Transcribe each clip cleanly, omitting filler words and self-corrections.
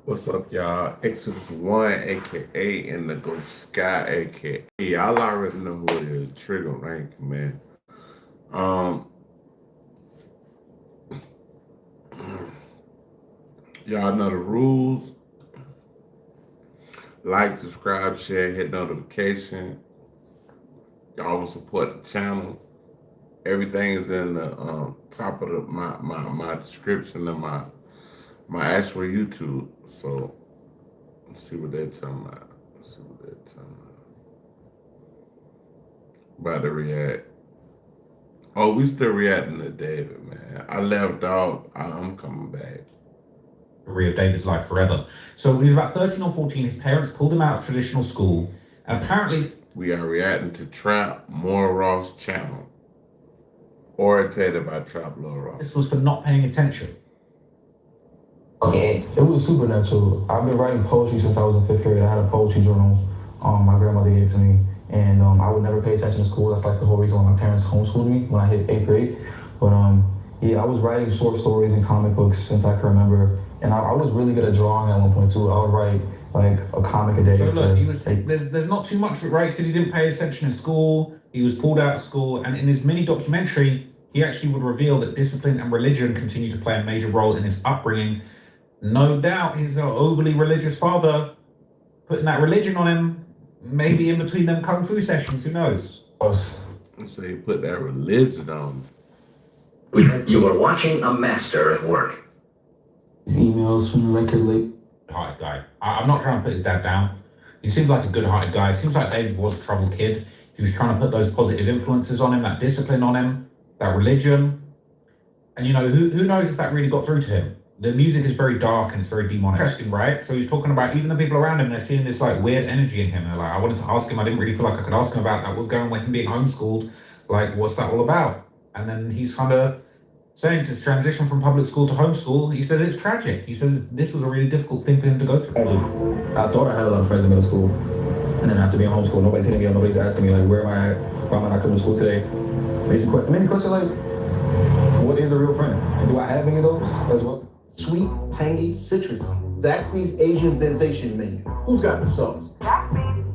What's up, y'all? Exodus 1, aka Indigo Sky, aka. Y'all already know who it is. Trigger rank, man. Um, y'all know the rules. Like, subscribe, share, hit notification. Y'all will support the channel. Everything is in the top of my description of my actual YouTube. So let's see what they're talking about. Let's see what they're talking about to react. Oh, we still reacting to David, man. I left off. I'm coming back. Of David's life forever. So when he was about 13 or 14, his parents pulled him out of traditional school, and apparently we are reacting to Trap More Ross channel. Orientated by Trap Lil Ross. This was for not paying attention. Okay. It was supernatural. I've been writing poetry since I was in 5th grade. I had a poetry journal my grandmother gave to me, and I would never pay attention to school. That's like the whole reason why my parents homeschooled me when I hit 8th grade. But yeah, I was writing short stories and comic books since I can remember, and I was really good at drawing at one point too. I would write like a comic a day. So look, he was there's not too much of it, right? He said he didn't pay attention in school. He was pulled out of school, and in his mini documentary, he actually would reveal that discipline and religion continue to play a major role in his upbringing. No doubt his overly religious father putting that religion on him, maybe in between them kung fu sessions, who knows? So he put that religion on. You are watching a master at work. Emails from the record label. Hearted guy. I'm not trying to put his dad down. He seems like a good-hearted guy. It seems like David was a troubled kid. He was trying to put those positive influences on him, that discipline on him, that religion. And you know, who knows if that really got through to him? The music is very dark and it's very demonic. Interesting, right? So he's talking about even the people around him, they're seeing this like weird energy in him. They're like, I wanted to ask him, I didn't really feel like I could ask him about that. What's going on with him being homeschooled? Like, what's that all about? And then he's kind of saying to transition from public school to homeschool, he said it's tragic. He said this was a really difficult thing for him to go through. I thought I had a lot of friends in middle school, and then after being homeschooled, nobody's hitting me up, nobody's asking me like, where am I at? Why am I not coming to school today? It made me question like, what is a real friend? And do I have any of those as well? Sweet, tangy, citrusy. Zaxby's Asian Sensation menu. Who's got the sauce?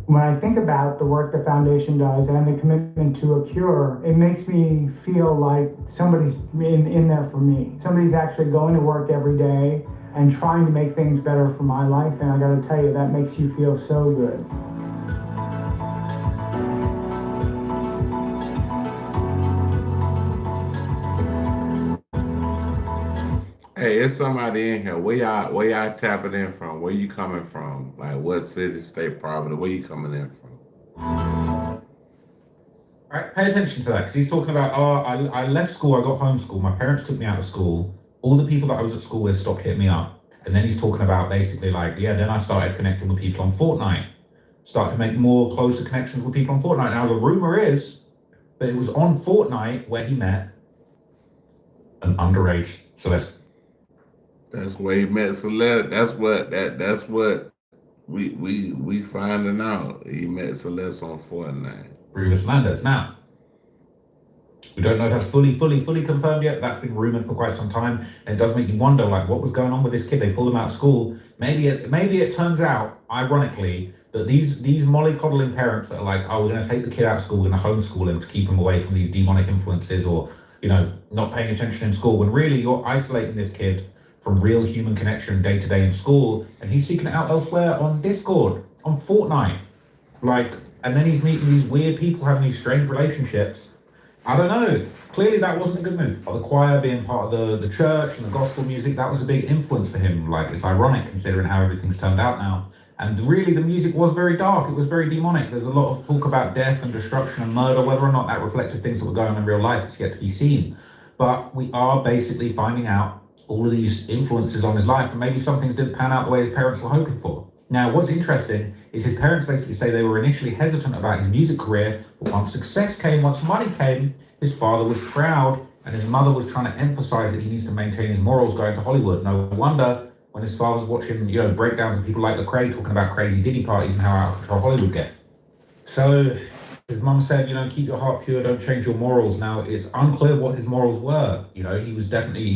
When I think about the work the foundation does and the commitment to a cure, it makes me feel like somebody's in there for me. Somebody's actually going to work every day and trying to make things better for my life. And I gotta tell you, that makes you feel so good. Hey, it's somebody in here. Where y'all tapping in from? Where you coming from? Like what city, state, province? Where you coming in from? All right, pay attention to that, because he's talking about, I left school, I got homeschooled, my parents took me out of school, all the people that I was at school with stopped hitting me up. And then he's talking about basically like, yeah, then I started connecting with people on Fortnite. Started to make more closer connections with people on Fortnite. Now the rumor is that it was on Fortnite where he met an underage Celeste. That's where he met Celeste. That's what we finding out. He met Celeste on Fortnite. Rivas Landers. Now, we don't know if that's fully confirmed yet. That's been rumored for quite some time, and it does make you wonder, like, what was going on with this kid? They pulled him out of school. Maybe it turns out, ironically, that these mollycoddling parents that are like, oh, we're going to take the kid out of school, we're going to homeschool him to keep him away from these demonic influences, or not paying attention in school. When really you're isolating this kid from real human connection day to day in school, and he's seeking it out elsewhere on Discord, on Fortnite, like. And then he's meeting these weird people, having these strange relationships. I don't know. Clearly that wasn't a good move. The choir being part of the church and the gospel music, that was a big influence for him. Like, it's ironic considering how everything's turned out now. And really the music was very dark. It was very demonic. There's a lot of talk about death and destruction and murder. Whether or not that reflected things that were going on in real life is yet to be seen. But we are basically finding out all of these influences on his life, and maybe some things didn't pan out the way his parents were hoping for. Now, what's interesting is his parents basically say they were initially hesitant about his music career, but once success came, once money came, his father was proud, and his mother was trying to emphasize that he needs to maintain his morals going to Hollywood. No wonder when his father's watching, breakdowns of people like Lecrae talking about crazy Diddy parties and how out of control Hollywood get. So his mum said, keep your heart pure, don't change your morals. Now, it's unclear what his morals were. He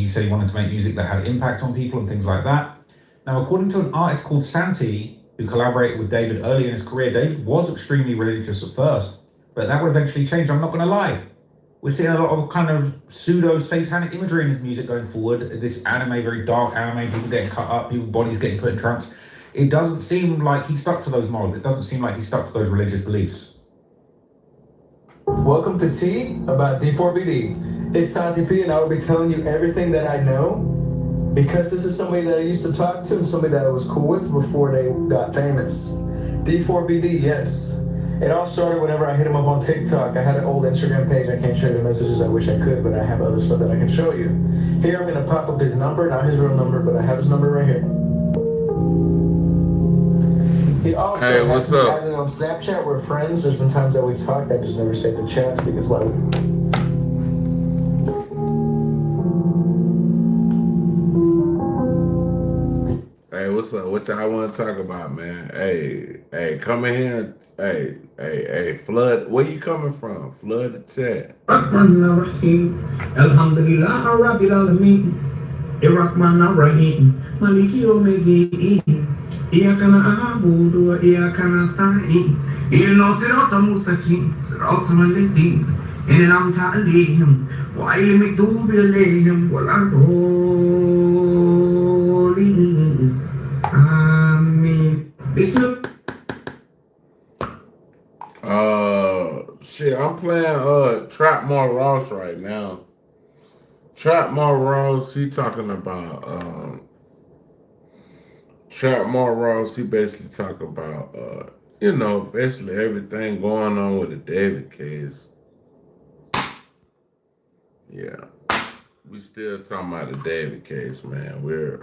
said he wanted to make music that had impact on people and things like that. Now, according to an artist called Santi, who collaborated with David early in his career, David was extremely religious at first, but that would eventually change. I'm not going to lie. We're seeing a lot of kind of pseudo-satanic imagery in his music going forward. This anime, very dark anime, people getting cut up, people's bodies getting put in trunks. It doesn't seem like he stuck to those morals. It doesn't seem like he stuck to those religious beliefs. Welcome to Tea about D4BD. It's Santi P, and I will be telling you everything that I know because this is somebody that I used to talk to and somebody that I was cool with before they got famous. D4BD, yes. It all started whenever I hit him up on TikTok. I had an old Instagram page. I can't show you the messages. I wish I could, but I have other stuff that I can show you. Here, I'm going to pop up his number, not his real number, but I have his number right here. He also Hey, what's has me up? added on Snapchat. We're friends. There's been times that we've talked. I just never saved the chat because why would... Hey, what's up? What y'all want to talk about, man? Hey, come in here. Hey, Flood. Where you coming from? Flood the chat. Alhamdulillah, Rabbil Alameen. Rahman Rahim. Maliki Yawmiddin. Iyyaka na'budu wa iyyaka nasta'in. Ihdinas siratal mustaqim. Siratal ladzina an'amta 'alayhim ghayril maghdubi 'alayhim waladdallin. Amen. Bismillah. Shit, I'm playing Trapmore Ross right now. Trapmore Ross, he talking about Trapmore Ross, he basically talking about basically everything going on with the David case. Yeah. We still talking about the David case, man. We're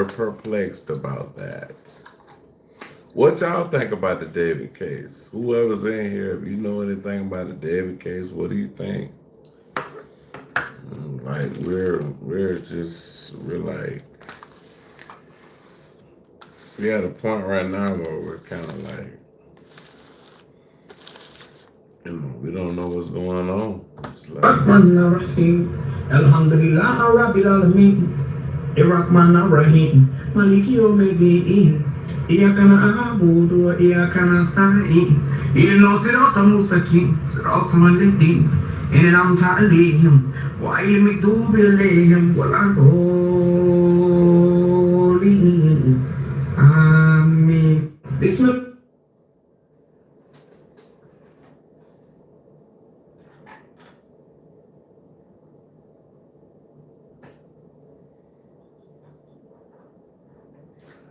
perplexed about that. What y'all think about the David case? Whoever's in here, if you know anything about the David case, what do you think? Like we're like we at a point right now where we're kind of like, we don't know what's going on. It's like, Alhamdulillah, Rabbil Alameen. Rahman Rahim. Maliki Yawmiddin. Iyyaka na'budu wa iyyaka nasta'in. Ihdinas siratal mustaqim. Siratal ladzina an'amta 'alayhim ghayril maghdubi 'alayhim waladdallin. Amen. Bismillah.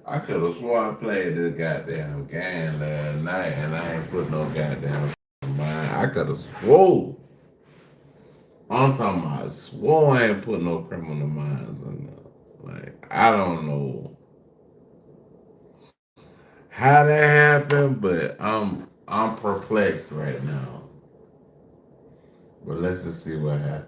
I could have sworn I played this goddamn game last night and I ain't put no goddamn mind. I could have swore. I'm talking about swore I ain't put no criminal minds in there. Like, I don't know how that happened, but I'm perplexed right now. But let's just see what happened.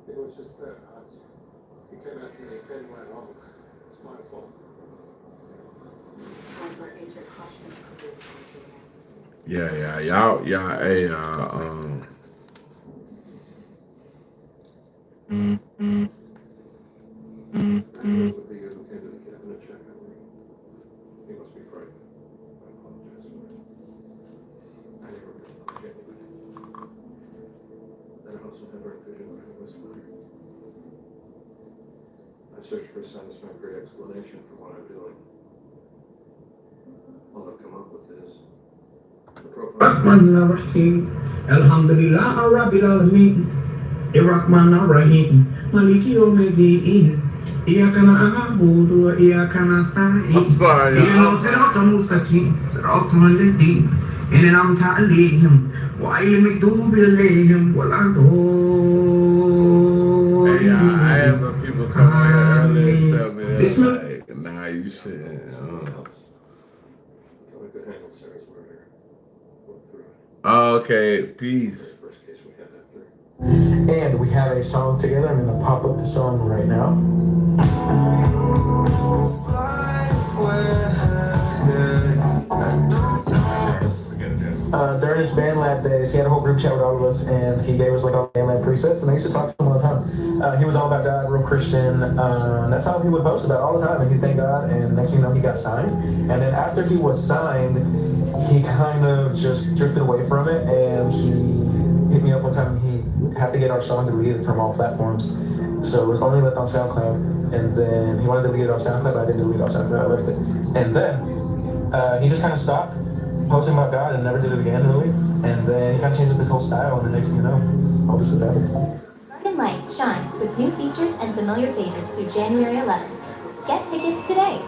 It was just that he came after me, came right home. It's my fault. Yeah, y'all, hey, It would be at the end of the cabinet check. He must be frightened. I apologize for it. I never really apologize anybody. And I also never envisioned writing this letter. I searched for a satisfactory explanation for what I'm doing. All I've come up with is the profile. Rahman Rahim. Alhamdulillah, Rabbil Alameen. Rahman Rahim. Maliki Yawmiddin. Iyyaka na'budu wa iyyaka nasta'in. I'm sorry, Ihdinas siratal mustaqim. Siratal ladzina an'amta 'alayhim ghayril maghdubi 'alayhim waladdallin. hey, I had some people come on here earlier and tell me that, like, nah, you shouldn't. From a good handle, Sarah's murder. Went through it. Okay, peace. First case we had after. And we have a song together. I'm gonna pop up the song right now. During his band lab days, he had a whole group chat with all of us, and he gave us like all the band lab presets, and I used to talk to him all the time. He was all about God, real Christian. That's how he would post about all the time, and he'd thank God, and next thing you know, he got signed. And then after he was signed, he kind of just drifted away from it, and he hit me up one time, and he had to get our song deleted from all platforms. So it was only left on SoundCloud, and then he wanted to delete it off SoundCloud, but I didn't delete it off SoundCloud, I left it. And then he just kind of stopped posting about God and never did it again, really. And then he kind of changed up his whole style, and the next thing you know, all this has happened. Garden Lights shines with new features and familiar favors through January 11th. Get tickets today.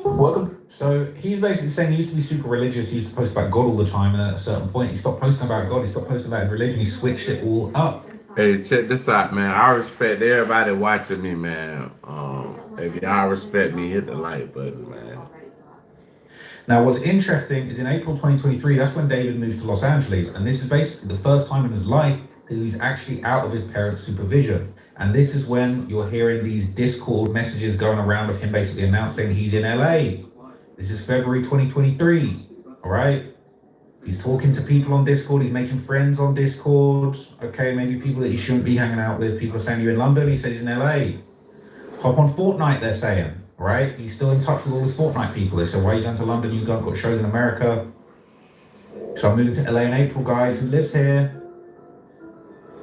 Welcome. So he's basically saying he used to be super religious. He used to post about God all the time, and at a certain point, he stopped posting about God. He stopped posting about his religion. He switched it all up. Hey, check this out, man. I respect everybody watching me, man. If y'all respect me, hit the like button, man. Now, what's interesting is in April 2023, that's when David moves to Los Angeles, and this is basically the first time in his life that he's actually out of his parents' supervision. And this is when you're hearing these Discord messages going around of him basically announcing he's in LA. This is February 2023, all right? He's talking to people on Discord, he's making friends on Discord, okay, maybe people that he shouldn't be hanging out with. People are saying you're in London, he says he's in LA. Hop on Fortnite, they're saying, right? He's still in touch with all his Fortnite people. They say, why are you going to London? You've got shows in America. So I'm moving to LA in April, guys. Who lives here?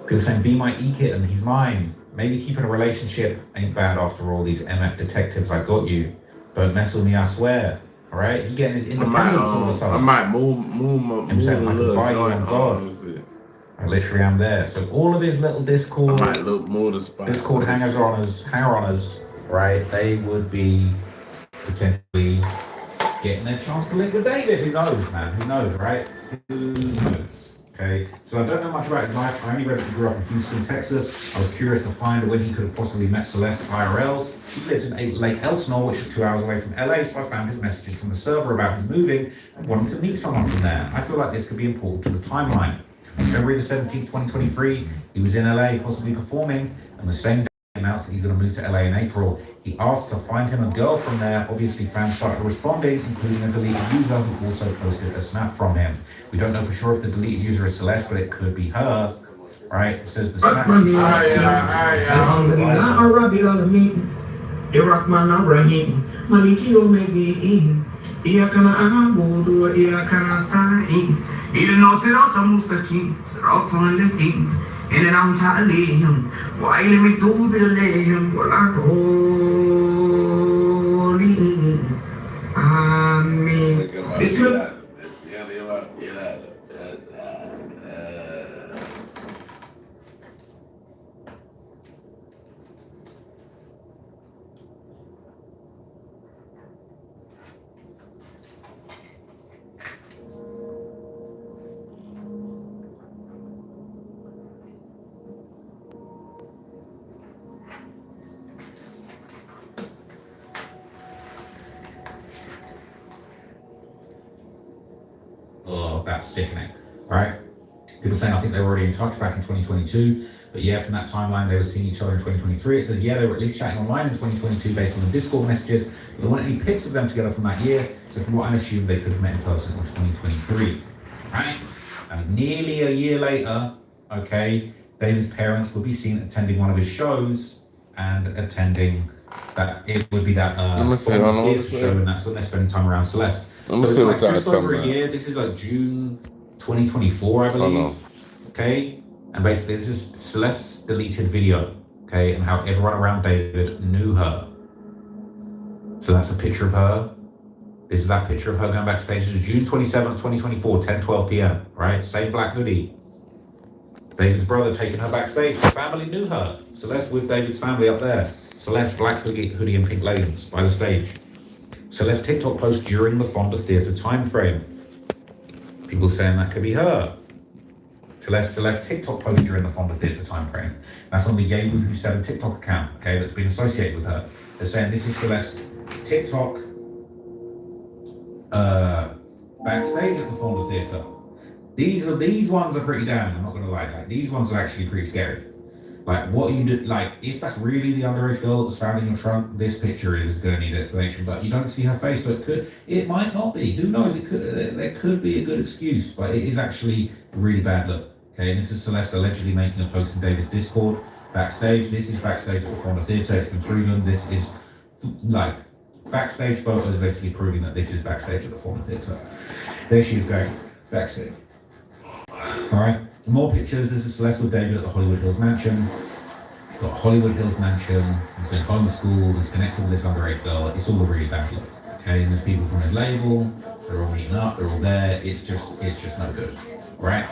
People saying, be my E-kitten, he's mine. Maybe keeping a relationship ain't bad after all. These MF detectives, I got you. Don't mess with me, I swear. All right? He getting his independence all of a sudden. I might move a little joint God. I literally am there. So all of his little Discord, move the spot. Discord hanger-oners, right? They would be potentially getting their chance to link with David. Who knows, man? Who knows, right? Who knows? Okay, so I don't know much about his life. I only read that he grew up in Houston, Texas. I was curious to find when he could have possibly met Celeste IRL. He lives in Lake Elsinore, which is 2 hours away from LA, so I found his messages from the server about him moving and wanting to meet someone from there. I feel like this could be important to the timeline. On February the 17th, 2023, he was in LA, possibly performing, and the same day he announced that he's going to move to LA in April. He asked to find him a girl from there. Obviously, fans started responding, including a deleted user who also posted a snap from him. We don't know for sure if the deleted user is Celeste, but it could be her, right? It says the snap. Alhamdulillah, Rabbil Alamin. Ar-Rahman Ar-Rahim. Maliki Yawmiddin. Iyyaka na'budu wa iyyaka nasta'in. Ihdinas siratal mustaqim. Siratal ladzina an'amta 'alayhim ghayril maghdubi 'alayhim waladdallin. Amin. Bismillah. Oh, that's sickening, right? People saying I think they were already in touch back in 2022, but yeah, from that timeline, they were seeing each other in 2023. It says, yeah, they were at least chatting online in 2022 based on the Discord messages, but there weren't any pics of them together from that year, so from what I assume, they could have met in person in 2023, right? And nearly a year later, okay, David's parents would be seen attending one of his shows and attending that, it would be that show, and that's when they're spending time around Celeste. So it's like just over a year. This is like June 2024, I believe. Hold on. Okay, and basically this is Celeste's deleted video. Okay, and how everyone around David knew her. So that's a picture of her. This is that picture of her going backstage. This is June 27th, 2024, 10:12 p.m. Right, same black hoodie. David's brother taking her backstage. The family knew her. Celeste with David's family up there. Celeste, black hoodie and pink leggings by the stage. Celeste TikTok post during the Fonda Theatre time frame. People saying that could be her. Celeste TikTok post during the Fonda Theatre time frame. That's on the Yewu Who Said a TikTok account, okay, that's been associated with her. They're saying this is Celeste TikTok backstage at the Fonda Theatre. These ones are pretty damn, I'm not gonna lie, like these ones are actually pretty scary. Like what you do, like if that's really the underage girl that was found in your trunk, this picture is gonna need explanation, but you don't see her face, so it might not be, who knows, there could be a good excuse, but it is actually a really bad look. Okay, and this is Celeste allegedly making a post in David's Discord, backstage. This is backstage at the Fonda Theatre, it's been proven, this is like backstage photos basically proving that this is backstage at the Fonda Theatre. There she is going, backstage. Alright, more pictures. This is Celeste with David at the Hollywood Hills Mansion. It's got Hollywood Hills Mansion, he's been homeschooled, he's connected with this underage girl. It's all a really bad look. Okay, and there's people from his label, they're all meeting up, they're all there. It's just no good. Right?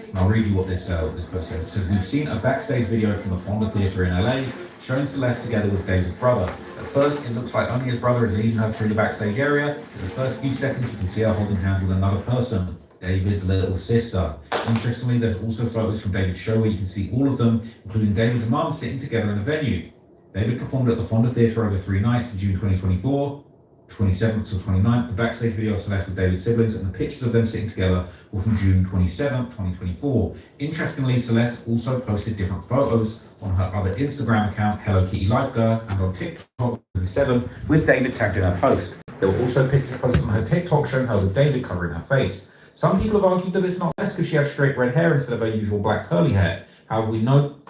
And I'll read you what this post says. It says, we've seen a backstage video from the Fonda Theatre in LA showing Celeste together with David's brother. At first, it looks like only his brother is leading her through the backstage area. In the first few seconds, you can see her holding hands with another person, David's little sister. Interestingly, there's also photos from David's show where you can see all of them, including David's mum sitting together in a venue. David performed at the Fonda Theatre over 3 nights in June 2024, 27th to 29th. The backstage video of Celeste with David's siblings and the pictures of them sitting together were from June 27th, 2024. Interestingly, Celeste also posted different photos on her other Instagram account, Hello Kitty Life Girl, and on TikTok 7 with David tagged in her post. There were also pictures posted on her TikTok showing her with David covering her face. Some people have argued that it's not Celeste because she has straight red hair instead of her usual black curly hair. However, we know.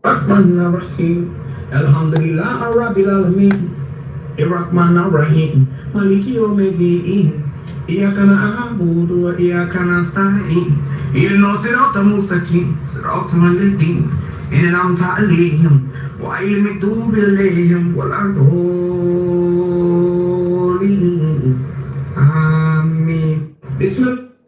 Alhamdulillah Rabbil Alamin. Rahman Rahim. Maliki Yawmiddin. Iyyaka na'budu wa iyyaka nasta'in. Ihdinas siratal mustaqim. Siratal ladzina an'amta 'alayhim ghayril maghdubi 'alayhim waladdallin. Amen.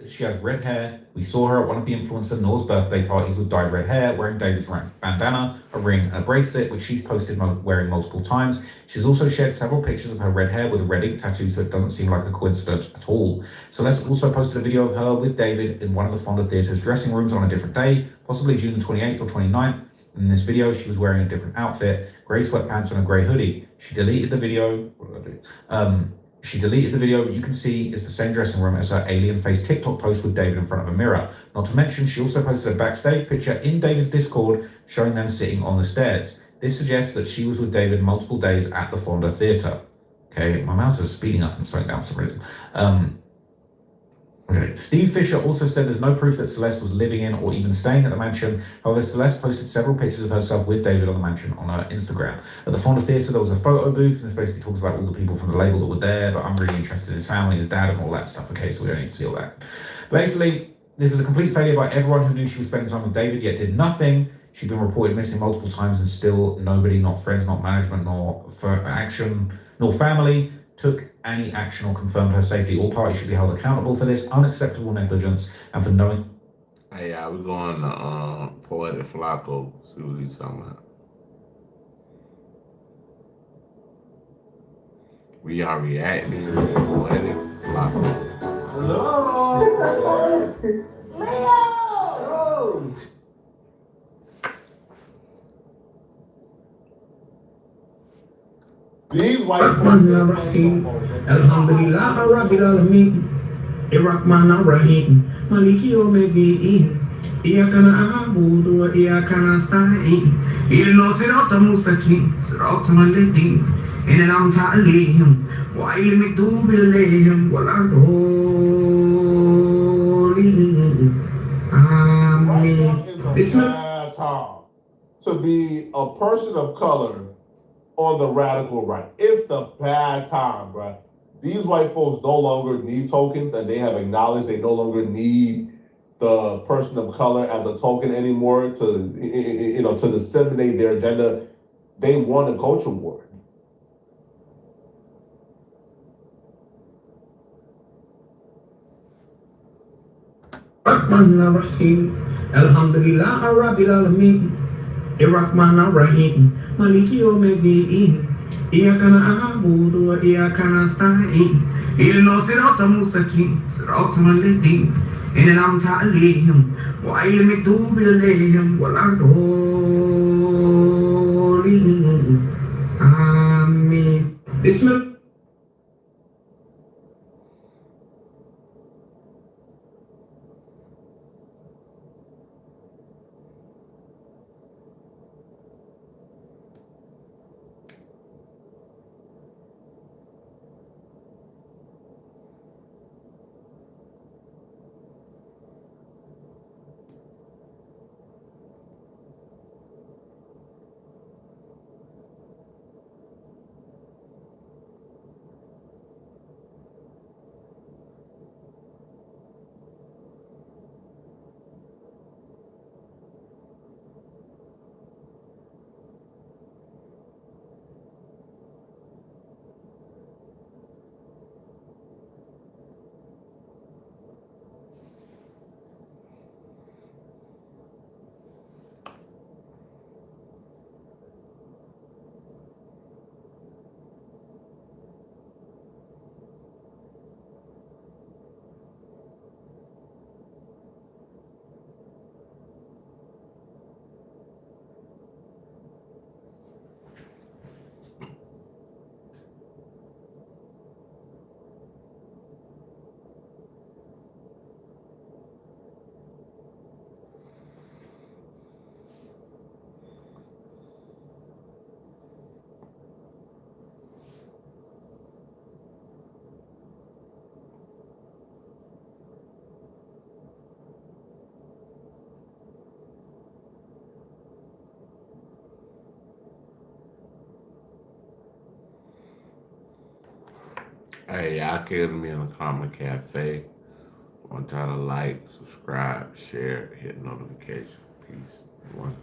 She has red hair. We saw her at one of the influencer Noor's birthday parties with dyed red hair, wearing David's bandana, a ring, and a bracelet, which she's posted wearing multiple times. She's also shared several pictures of her red hair with a red ink tattoo, so it doesn't seem like a coincidence at all. Celeste also posted a video of her with David in one of the Fonda Theatre's dressing rooms on a different day, possibly June 28th or 29th. In this video, she was wearing a different outfit, grey sweatpants and a grey hoodie. She deleted the video. What did I do? She deleted the video, but you can see it's the same dressing room as her alien face TikTok post with David in front of a mirror. Not to mention, she also posted a backstage picture in David's Discord showing them sitting on the stairs. This suggests that she was with David multiple days at the Fonda Theatre. Okay, my mouse is speeding up and slowing down for some reason. Okay. Steve Fisher also said there's no proof that Celeste was living in or even staying at the mansion. However, Celeste posted several pictures of herself with David on the mansion on her Instagram. At the Fonda Theatre, there was a photo booth, and this basically talks about all the people from the label that were there, but I'm really interested in his family, his dad, and all that stuff, okay, so we don't need to see all that. Basically, this is a complete failure by everyone who knew she was spending time with David, yet did nothing. She'd been reported missing multiple times, and still nobody, not friends, not management, nor family, took any action or confirmed her safety. All parties should be held accountable for this unacceptable negligence and for knowing. Hey, we're going to Poetic Flacco, see what he's talking about. We are reacting to Poetic Flacco. Hello! Leo! These white Rahim. Alhamdulillah Rabbil Alamin. Rahman Rahim. Maliki Yawmiddin. Iyyaka na'budu wa iyyaka nasta'in. Ihdinas siratal mustaqim. Siratal ladzina an'amta 'alayhim ghayril maghdubi 'alayhim waladdallin. Amen. It's a bad time to be a person of color on the radical right. It's the bad time, bro. these white folks no longer need tokens, and they have acknowledged they no longer need the person of color as a token anymore to disseminate their agenda. They won a culture war. Rahim. Alhamdulillah Rabbil Alamin. Rahman Rahim. Maliki Yawmiddin. Iyyaka na'budu wa iyyaka nasta'in. Ihdinas siratal mustaqim. Siratal ladzina an'amta 'alaihim ghayril maghdubi 'alaihim waladdallin. Amin. Bismillah. Hey, y'all can me on the Karma Cafe. Want y'all to like, subscribe, share, hit notification. Peace. One.